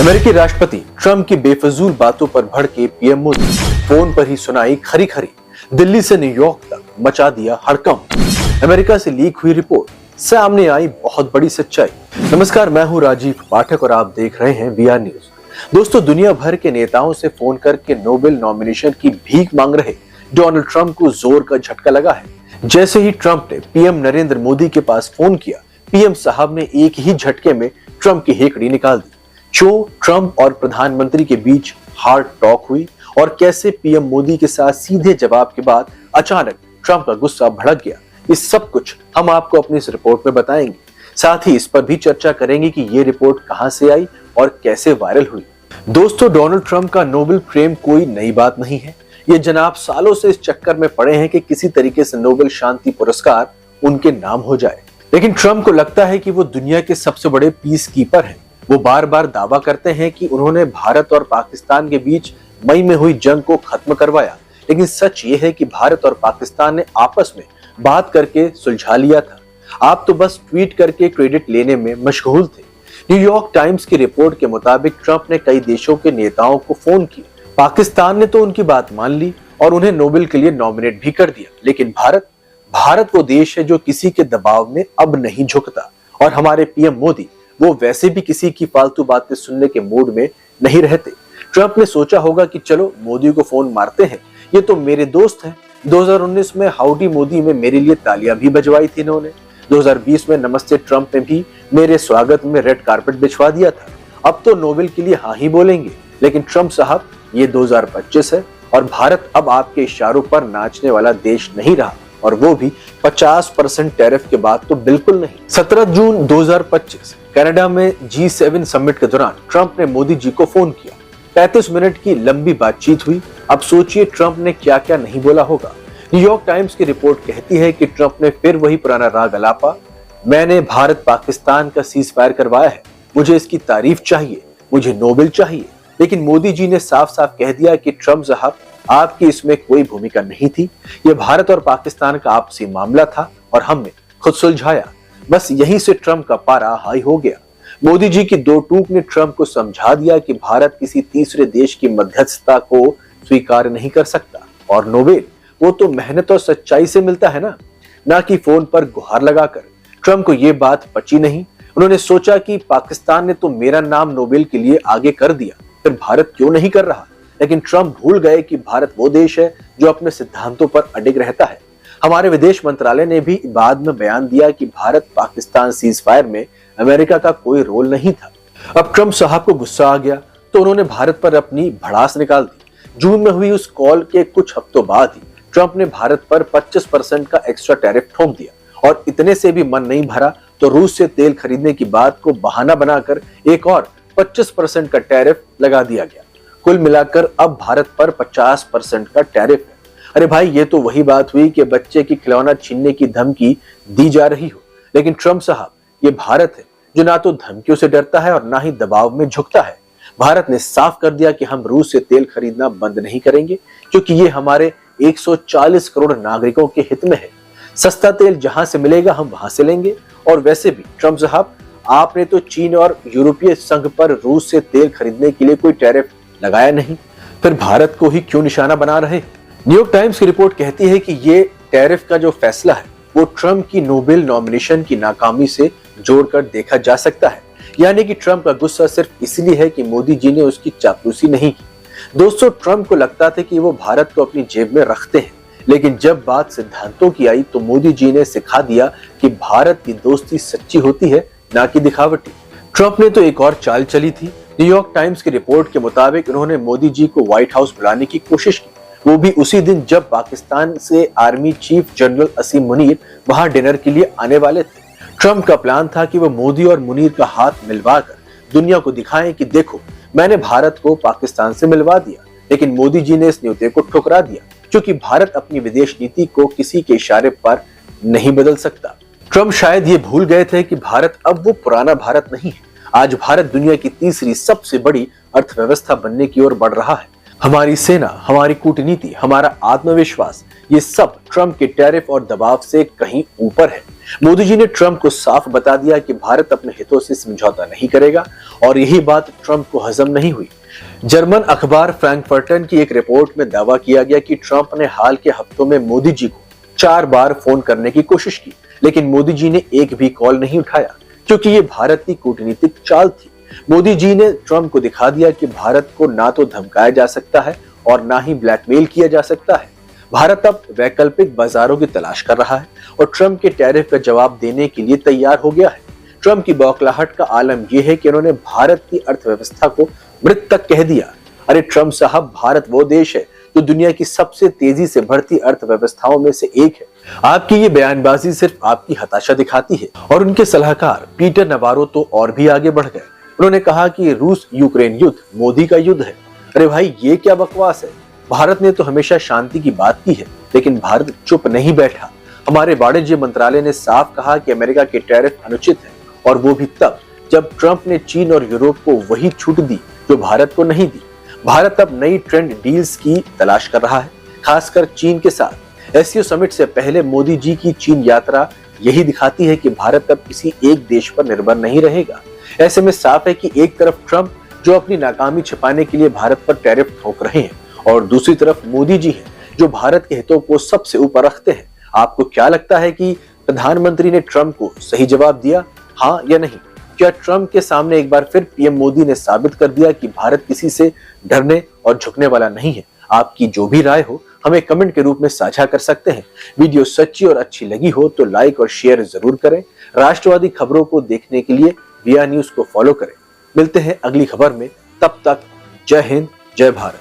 अमेरिकी राष्ट्रपति ट्रंप की बेफजूल बातों पर भड़के पीएम मोदी, फोन पर ही सुनाई खरी खरी, दिल्ली से न्यूयॉर्क तक मचा दिया हड़कंप। अमेरिका से लीक हुई रिपोर्ट, सामने आई बहुत बड़ी सच्चाई। नमस्कार, मैं हूं राजीव पाठक और आप देख रहे हैं वीआर न्यूज। दोस्तों, दुनिया भर के नेताओं से फोन करके नोबेल नॉमिनेशन की भीख मांग रहे डोनाल्ड ट्रंप को जोर का झटका लगा है। जैसे ही ट्रंप ने पीएम नरेंद्र मोदी के पास फोन किया, पीएम साहब ने एक ही झटके में ट्रंप की हेकड़ी निकाल दी। क्यों ट्रंप और प्रधानमंत्री के बीच हार्ड टॉक हुई और कैसे पीएम मोदी के साथ सीधे जवाब के बाद अचानक ट्रंप का गुस्सा भड़क गया, इस सब कुछ हम आपको अपनी इस रिपोर्ट में बताएंगे। साथ ही इस पर भी चर्चा करेंगे कि ये रिपोर्ट कहां से आई और कैसे वायरल हुई। दोस्तों, डोनाल्ड ट्रंप का नोबेल प्रेम कोई नई बात नहीं है। ये जनाब सालों से इस चक्कर में पड़े हैं कि किसी तरीके से नोबेल शांति पुरस्कार उनके नाम हो जाए। लेकिन ट्रंप को लगता है कि वो दुनिया के सबसे बड़े पीस कीपर हैं। वो बार बार दावा करते हैं कि उन्होंने भारत और पाकिस्तान के बीच मई में हुई जंग को खत्म करवाया, लेकिन सच ये है कि भारत और पाकिस्तान ने आपस में बात करके सुलझा लिया था। आप तो बस ट्वीट करके क्रेडिट लेने में मशगूल थे। न्यूयॉर्क टाइम्स की रिपोर्ट के मुताबिक ट्रंप ने कई देशों के नेताओं को फोन किया। पाकिस्तान ने तो उनकी बात मान ली और उन्हें नोबेल के लिए नॉमिनेट भी कर दिया, लेकिन भारत वो देश है जो किसी के दबाव में अब नहीं झुकता। और हमारे पीएम मोदी वो वैसे भी किसी की फालतू बातें सुनने के मूड में नहीं रहते। ट्रंप ने सोचा होगा कि चलो मोदी को फोन मारते हैं, ये तो मेरे दोस्त हैं। 2019 में हाउडी मोदी में मेरे लिए तालियां भी बजवाई थी इन्होंने। 2020 में नमस्ते ट्रंप में भी मेरे स्वागत में रेड कारपेट बिछवा दिया था। अब तो नोबेल के लिए हाँ ही बोलेंगे। लेकिन ट्रंप साहब, ये 2025 है और भारत अब आपके इशारों पर नाचने वाला देश नहीं रहा, और वो भी 50% टैरिफ के बाद तो बिल्कुल नहीं। 17 जून 2025 कनाडा में G7 समिट के दौरान ट्रंप ने मोदी जी को फोन किया। 35 मिनट की लंबी बातचीत हुई। अब सोचिए ट्रंप ने क्या क्या नहीं बोला होगा। न्यूयॉर्क टाइम्स की रिपोर्ट कहती है कि ट्रंप ने फिर वही पुराना राग अलापा, मैंने भारत पाकिस्तान का सीज फायर करवाया है, मुझे इसकी तारीफ चाहिए, मुझे नोबेल चाहिए। लेकिन मोदी जी ने साफ साफ कह दिया कि ट्रंप साहब, आपकी इसमें कोई भूमिका नहीं थी। यह भारत और पाकिस्तान का आपसी मामला था और हमने खुद सुलझाया। बस यहीं से ट्रंप का पारा हाई हो गया। मोदी जी की दो टूक ने ट्रंप को समझा दिया कि भारत किसी तीसरे देश की मध्यस्थता को स्वीकार नहीं कर सकता, और नोबेल वो तो मेहनत और सच्चाई से मिलता है ना कि फोन पर गुहार लगाकर। ट्रंप को यह बात पची नहीं। उन्होंने सोचा कि पाकिस्तान ने तो मेरा नाम नोबेल के लिए आगे कर दिया, फिर भारत क्यों नहीं कर रहा। लेकिन ट्रंप भूल गए कि भारत वो देश है जो अपने सिद्धांतों पर अडिग रहता है। हमारे विदेश मंत्रालय ने भी बाद में बयान दिया कि भारत पाकिस्तान सीज फायर में अमेरिका का कोई रोल नहीं था। अब ट्रंप साहब को गुस्सा आ गया तो उन्होंने भारत पर अपनी भड़ास निकाल दी। जून में हुई उस कॉल के कुछ हफ्तों बाद ही ट्रंप ने भारत पर 25% का एक्स्ट्रा टैरिफ ठोक दिया, और इतने से भी मन नहीं भरा तो रूस से तेल खरीदने की बात को बहाना बनाकर एक और 25% का टैरिफ लगा दिया गया। कुल मिलाकर अब भारत पर 50% का टैरिफ है। अरे भाई, ये तो वही बात हुई कि बच्चे की खिलौना छीनने की धमकी दी जा रही हो। लेकिन ट्रंप साहब, ये भारत है जो ना तो धमकियों से डरता है और ना ही दबाव में झुकता है। भारत ने साफ कर दिया कि हम रूस से तेल खरीदना बंद नहीं करेंगे, क्योंकि ये हमारे 140 करोड़ नागरिकों के हित में है। सस्ता तेल जहां से मिलेगा हम वहां से लेंगे। और वैसे भी ट्रंप साहब, आपने तो चीन और यूरोपीय संघ पर रूस से तेल खरीदने के लिए कोई टैरिफ लगाया नहीं, फिर भारत को ही क्यों निशाना बना रहे। न्यूयॉर्क टाइम्स की रिपोर्ट कहती है कि ये टैरिफ का जो फैसला है वो ट्रंप की नोबेल नॉमिनेशन की नाकामी से जोड़कर देखा जा सकता है। यानी कि ट्रंप का गुस्सा सिर्फ इसलिए है कि मोदी जी ने उसकी चापलूसी नहीं की। दोस्तों, ट्रंप को लगता था कि वो भारत को अपनी जेब में रखते हैं, लेकिन जब बात सिद्धांतों की आई तो मोदी जी ने सिखा दिया कि भारत की दोस्ती सच्ची होती है, ना कि दिखावटी। ट्रंप ने तो एक और चाल चली थी। न्यूयॉर्क टाइम्स की रिपोर्ट के मुताबिक उन्होंने मोदी जी को व्हाइट हाउस बुलाने की कोशिश की, वो भी उसी दिन जब पाकिस्तान से आर्मी चीफ जनरल असीम मुनीर वहां डिनर के लिए आने वाले थे। ट्रंप का प्लान था कि वो मोदी और मुनीर का हाथ मिलवाकर दुनिया को दिखाएं कि देखो, मैंने भारत को पाकिस्तान से मिलवा दिया। लेकिन मोदी जी ने इस न्योते को ठुकरा दिया, क्योंकि भारत अपनी विदेश नीति को किसी के इशारे पर नहीं बदल सकता। ट्रंप शायद ये भूल गए थे कि भारत अब वो पुराना भारत नहीं है। आज भारत दुनिया की तीसरी सबसे बड़ी अर्थव्यवस्था बनने की ओर बढ़ रहा है। हमारी सेना, हमारी कूटनीति, हमारा आत्मविश्वास, ये सब ट्रंप के टैरिफ और दबाव से कहीं ऊपर है। मोदी जी ने ट्रंप को साफ बता दिया कि भारत अपने हितों से समझौता नहीं करेगा और यही बात ट्रंप को हजम नहीं हुई। जर्मन अखबार फ्रैंकफर्टन की एक रिपोर्ट में दावा किया गया कि ट्रंप ने हाल के हफ्तों में मोदी जी को 4 बार फोन करने की कोशिश की, लेकिन मोदी जी ने एक भी कॉल नहीं उठाया, क्योंकि ये भारत की कूटनीतिक चाल थी। मोदी जी ने ट्रंप को दिखा दिया कि भारत को ना तो धमकाया जा सकता है और ना ही ब्लैकमेल किया जा सकता है। भारत अब वैकल्पिक बाजारों की तलाश कर रहा है और ट्रंप के टैरिफ का जवाब देने के लिए तैयार हो गया है। ट्रंप की बौखलाहट का आलम यह है कि उन्होंने भारत की अर्थव्यवस्था को मृत तक कह दिया। अरे ट्रंप साहब, भारत वो देश है जो दुनिया की सबसे तेजी से बढ़ती अर्थव्यवस्थाओं में से एक है। आपकी ये बयानबाजी सिर्फ आपकी हताशा दिखाती है। और उनके सलाहकार पीटर नवारो तो और भी आगे बढ़ गए। उन्होंने कहा कि रूस यूक्रेन युद्ध मोदी का युद्ध है। अरे भाई, ये क्या बकवास है। भारत ने तो हमेशा शांति की बात की है, लेकिन भारत चुप नहीं बैठा। हमारे वाणिज्य मंत्रालय ने साफ कहा कि अमेरिका के टैरिफ अनुचित है, और वो भी तब जब ट्रंप ने चीन और यूरोप को वही छूट दी जो भारत को नहीं दी। भारत अब नई ट्रेंड डील्स की तलाश कर रहा है, खासकर चीन के साथ। एससीओ समिट से पहले मोदी जी की चीन यात्रा यही दिखाती है कि भारत अब किसी एक देश पर निर्भर नहीं रहेगा। ऐसे में साफ है कि एक तरफ ट्रंप जो अपनी नाकामी छिपाने के लिए भारत पर टैरिफ ठोक रहे हैं, और दूसरी तरफ मोदी जी हैं जो भारत के हितों को सबसे ऊपर रखते हैं। आपको क्या लगता है कि प्रधानमंत्री ने ट्रंप को सही जवाब दिया, हाँ या नहीं? क्या ट्रंप के सामने एक बार फिर पीएम मोदी ने साबित कर दिया कि भारत किसी से डरने और झुकने वाला नहीं है? आपकी जो भी राय हो हमें कमेंट के रूप में साझा कर सकते हैं। वीडियो सच्ची और अच्छी लगी हो तो लाइक और शेयर जरूर करें। राष्ट्रवादी खबरों को देखने के लिए VIA न्यूज को फॉलो करें। मिलते हैं अगली खबर में, तब तक जय हिंद, जय भारत।